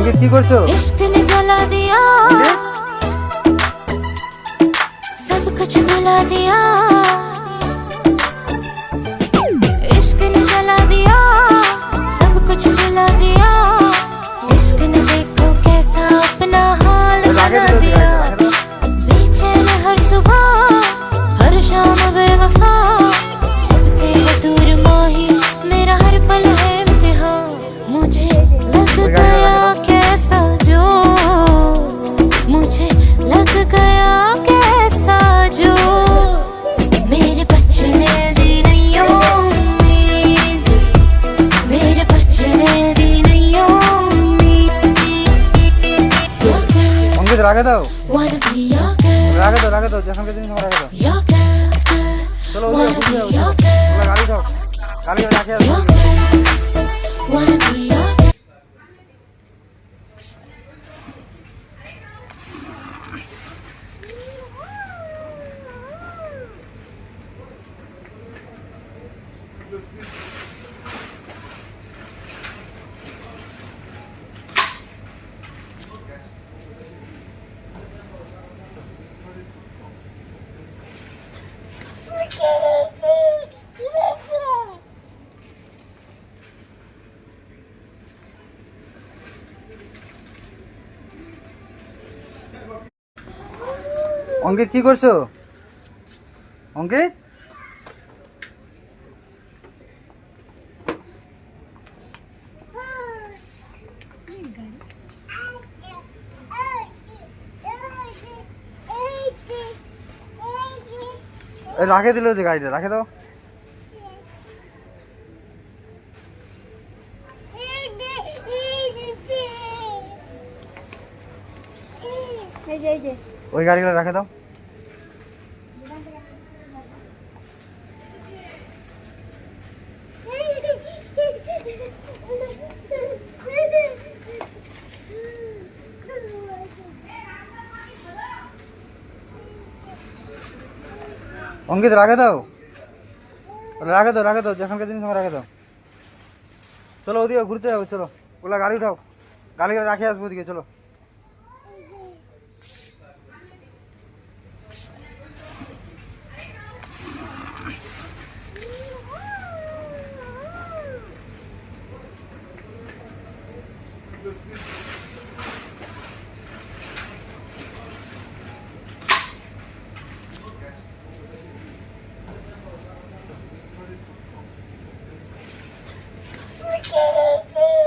অঙ্কিত কি করছো? इश्क ने जला दिया, सब कुछ भुला दिया। इश्क ने जला दिया, सब कुछ भुला दिया। इश्क ने देखो कैसा अपना हाल बना दिया। बेचैन हर सुबह हर शाम बेवफा, जब से है दूर माही मेरा हर पल है इम्तिहान। मुझे लग गया कैसा जो, मुझे लग गया कैसा जो, मेरे बचने दी नहीं उम्मीद, मेरे बचने दी नहीं उम्मीद। Your girl, অঙ্কিত রাখে দাও, wanna be your girl, রাখে দাও যেখানকার জিনিস রাখে দাও। your girl, চলো wanna বুঝে be যাও, your তোমরা girl, গাড়ি দাও, গাড়ি রাখে your আসো। girl, wanna be your girl. অঙ্কিত কি করছো? অঙ্কিত রাখে দিল যে গাড়িটা রাখে দাও। ওই গাড়িগুলো রাখে দাও। অঙ্কিত রাখে দাও, রাখে দাও যেখানকার জিনিস রাখে দাও। চলো ওদিকে ঘুরতে যাবো, চলো ওগুলা গাড়ি উঠাও, গাড়িগুলো রাখে আসবো ওদিকে, চলো। Girl,